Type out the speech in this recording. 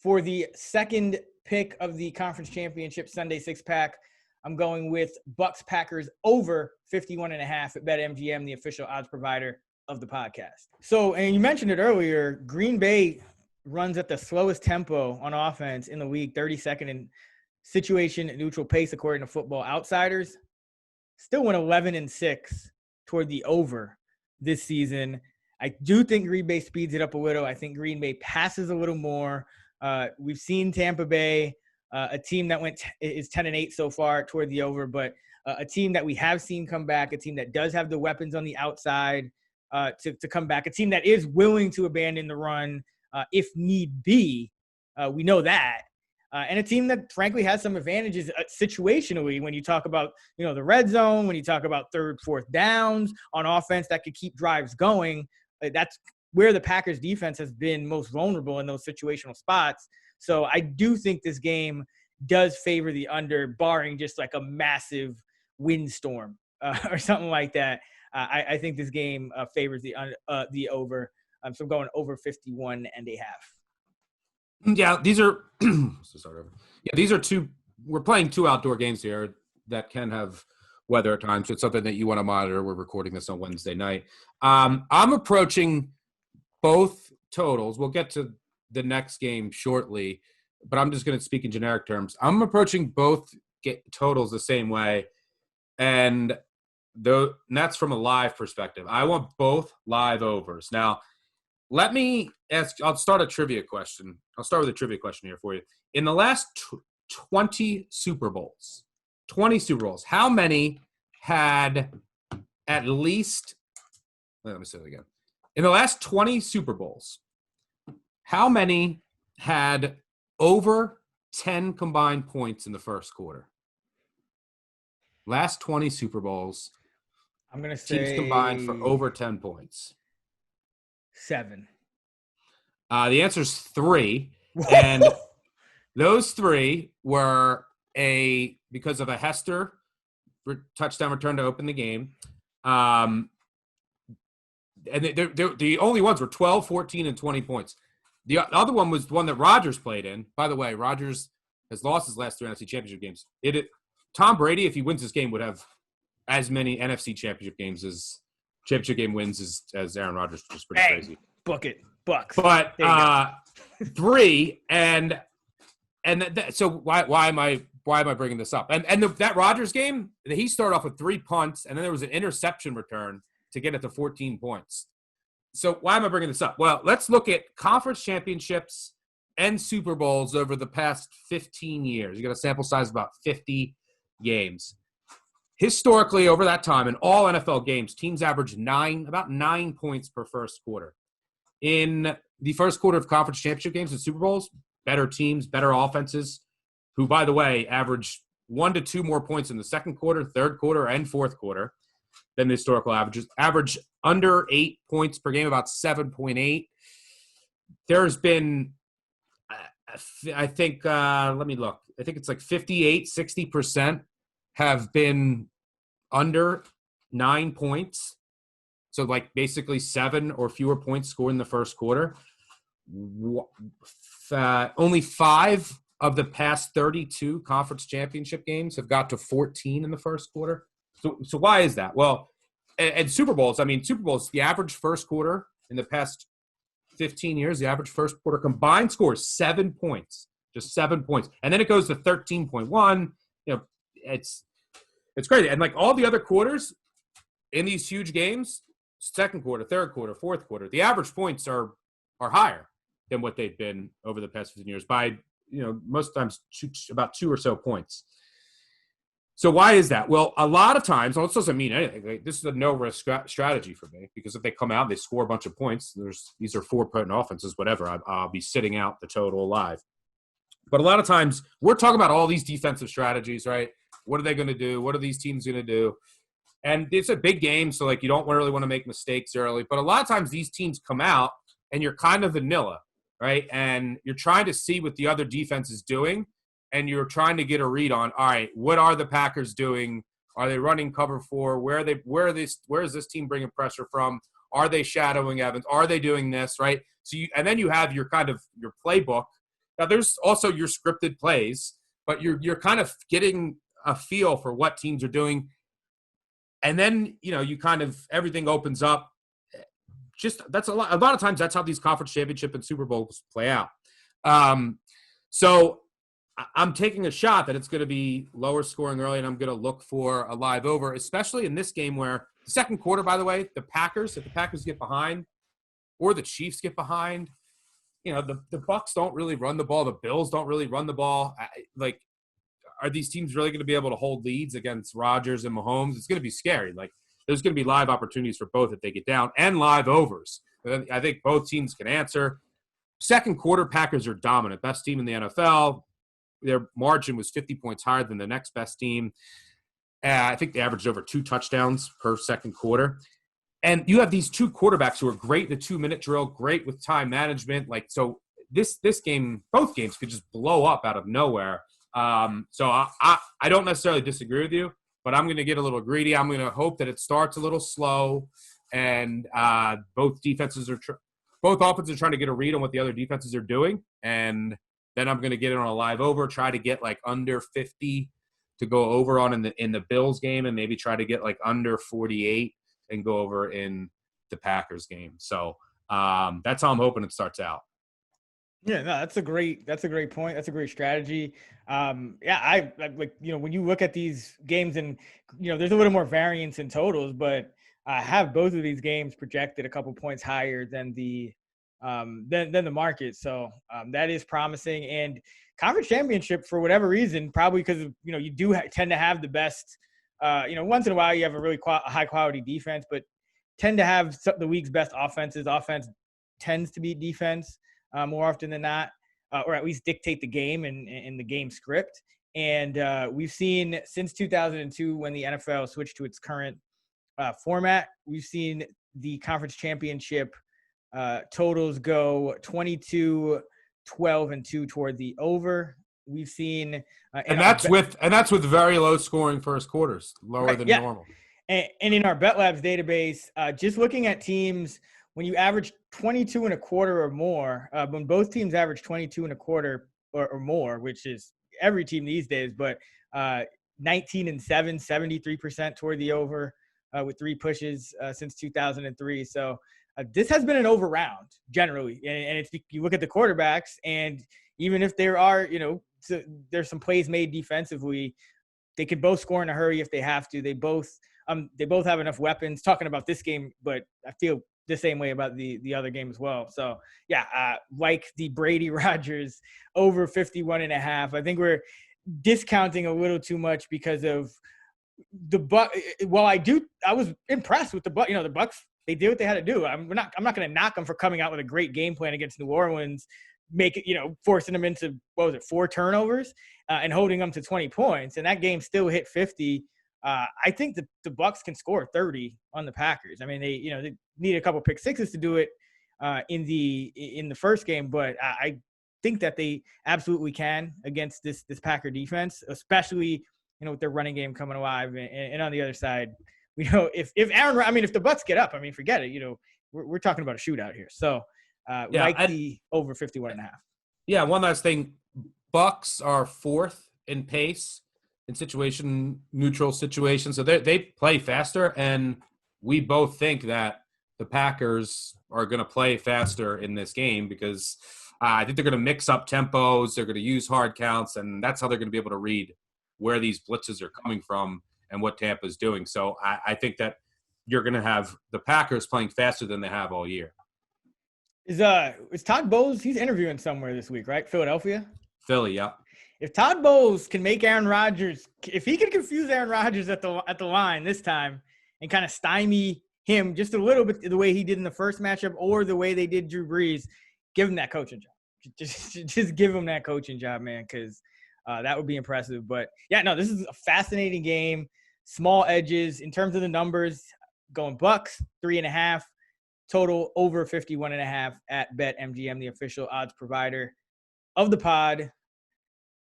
For the second pick of the conference championship Sunday six-pack, I'm going with Bucs-Packers over 51.5 at BetMGM, the official odds provider of the podcast. So, and you mentioned it earlier, Green Bay runs at the slowest tempo on offense in the league, 32nd in situation neutral pace according to Football Outsiders. Still went 11-6 toward the over this season. I do think Green Bay speeds it up a little. I think Green Bay passes a little more. We've seen Tampa Bay, a team that is 10-8 so far toward the over, but a team that we have seen come back, a team that does have the weapons on the outside to come back, a team that is willing to abandon the run if need be. We know that. And a team that, frankly, has some advantages situationally when you talk about, the red zone, when you talk about third, fourth downs on offense that could keep drives going. That's where the Packers defense has been most vulnerable in those situational spots. So I do think this game does favor the under, barring just like a massive windstorm or something like that. I think this game favors the over. So I'm going over 51.5. Yeah, these are these are two. We're playing two outdoor games here that can have weather at times. So it's something that you want to monitor. We're recording this on Wednesday night. I'm approaching both totals. We'll get to the next game shortly, but I'm just going to speak in generic terms. I'm approaching both totals the same way, and that's from a live perspective. I want both live overs. Now, let me ask. I'll start a trivia question. I'll start with a trivia question here for you. In the last 20 Super Bowls, how many had at least – let me say it again. In the last 20 Super Bowls, how many had over 10 combined points in the first quarter? Last 20 Super Bowls, I'm going to say teams combined for over 10 points. 7. The answer is 3. And those 3 were because of a Hester touchdown return to open the game. And the only ones were 12, 14, and 20 points. The other one was the one that Rodgers played in. By the way, Rodgers has lost his last 3 NFC Championship games. Tom Brady, if he wins this game, would have as many NFC Championship game wins as Aaron Rodgers, which is pretty crazy. Book it, Bucks. But 3 so why am I bringing this up? And that Rodgers game, he started off with 3 punts, and then there was an interception return to get it to 14 points. So why am I bringing this up? Well, let's look at conference championships and Super Bowls over the past 15 years. You got a sample size of about 50 games. Historically, over that time, in all NFL games, teams averaged about 9 points per first quarter. In the first quarter of conference championship games and Super Bowls, better teams, better offenses, who, by the way, averaged 1 to 2 more points in the second quarter, third quarter, and fourth quarter than the historical averages. Average under 8 points per game, about 7.8. There's been, I think, let me look. I think it's like 58, 60% have been under 9 points. So, like, basically 7 or fewer points scored in the first quarter. Only 5 of the past 32 conference championship games have got to 14 in the first quarter. So why is that? Well, and Super Bowls, the average first quarter in the past 15 years, the average first quarter combined score is 7 points, just 7 points. And then it goes to 13.1. It's crazy. And like all the other quarters in these huge games, second quarter, third quarter, fourth quarter, the average points are higher than what they've been over the past 15 years by, most times about 2 or so points. So why is that? Well, a lot of times, it doesn't mean anything. This is a no-risk strategy for me because if they come out, they score a bunch of points. These are 4 potent offenses, whatever. I'll be sitting out the total live. But a lot of times, we're talking about all these defensive strategies, right? What are they going to do? What are these teams going to do? And it's a big game, so you don't really want to make mistakes early. But a lot of times, these teams come out, and you're kind of vanilla, right? And you're trying to see what the other defense is doing. And you're trying to get a read on, all right, what are the Packers doing? Are they running cover 4? Where is this team bringing pressure from? Are they shadowing Evans? Are they doing this, right? And then you have your kind of your playbook Now, there's also your scripted plays, but you're kind of getting a feel for what teams are doing. And then, you kind of everything opens up. Just that's a lot of times that's how these conference championship and Super Bowls play out. So I'm taking a shot that it's going to be lower scoring early, and I'm going to look for a live over, especially in this game where the second quarter, by the way, if the Packers get behind or the Chiefs get behind, the Bucs don't really run the ball. The Bills don't really run the ball. Are these teams really going to be able to hold leads against Rodgers and Mahomes? It's going to be scary. There's going to be live opportunities for both if they get down, and live overs. I think both teams can answer. Second quarter, Packers are dominant. Best team in the NFL. Their margin was 50 points higher than the next best team. I think they averaged over 2 touchdowns per second quarter. And you have these two quarterbacks who are great in the 2-minute drill, great with time management. So this game, both games could just blow up out of nowhere. So I don't necessarily disagree with you, but I'm going to get a little greedy. I'm going to hope that it starts a little slow, and both offenses are trying to get a read on what the other defenses are doing, and then I'm going to get it on a live over, try to get under 50 to go over on in the Bills game, and maybe try to get under 48 and go over in the Packers game. So that's how I'm hoping it starts out. Yeah, no, that's a great point. That's a great strategy. I when you look at these games, and there's a little more variance in totals, but I have both of these games projected a couple points higher than the market. So that is promising. And conference championship, for whatever reason, probably because you do tend to have the best. Once in a while you have a really high quality defense, but tend to have the league's best offenses. Offense tends to beat defense more often than not, or at least dictate the game and the game script. And we've seen since 2002, when the NFL switched to its current format, we've seen the conference championship totals go 22, 12, and 2 toward the over. We've seen, and that's with very low scoring first quarters, lower than normal. And in our Bet Labs database, just looking at teams, when you average 22 and a quarter or more, when both teams average 22 and a quarter or more, which is every team these days, but 19 and 7, 73% toward the over with 3 pushes since 2003. So this has been an over round generally. And it's, you look at the quarterbacks, and even if there are, there's some plays made defensively, they could both score in a hurry if they have to. They both have enough weapons. Talking about this game, but I feel the same way about the other game as well. So like the Brady Rodgers over 51.5. I think we're discounting a little too much because of the Bucs. Well, I was impressed with the Bucs. The Bucs, they did what they had to do. I'm not going to knock them for coming out with a great game plan against New Orleans, forcing them into 4 turnovers and holding them to 20 points, and that game still hit 50. I think the Bucs can score 30 on the Packers. I mean, they need a couple pick sixes to do it in the first game, but I think that they absolutely can against this Packer defense, especially with their running game coming alive. And on the other side, if the Bucs get up, forget it. We're talking about a shootout here. So the over 51.5. Yeah, one last thing. Bucs are 4th in pace in neutral situations. So they play faster, and we both think that the Packers are going to play faster in this game because I think they're going to mix up tempos. They're going to use hard counts, and that's how they're going to be able to read where these blitzes are coming from and what Tampa's doing. So I think that you're going to have the Packers playing faster than they have all year. Is Todd Bowles? He's interviewing somewhere this week, right? Philadelphia? Philly, yeah. If Todd Bowles can make Aaron Rodgers, if he can confuse Aaron Rodgers at the line this time and kind of stymie him just a little bit the way he did in the first matchup or the way they did Drew Brees, give him that coaching job. Just give him that coaching job, man, because that would be impressive. But, this is a fascinating game. Small edges. In terms of the numbers, going Bucs, 3.5. Total over 51.5 at BetMGM, the official odds provider of the pod.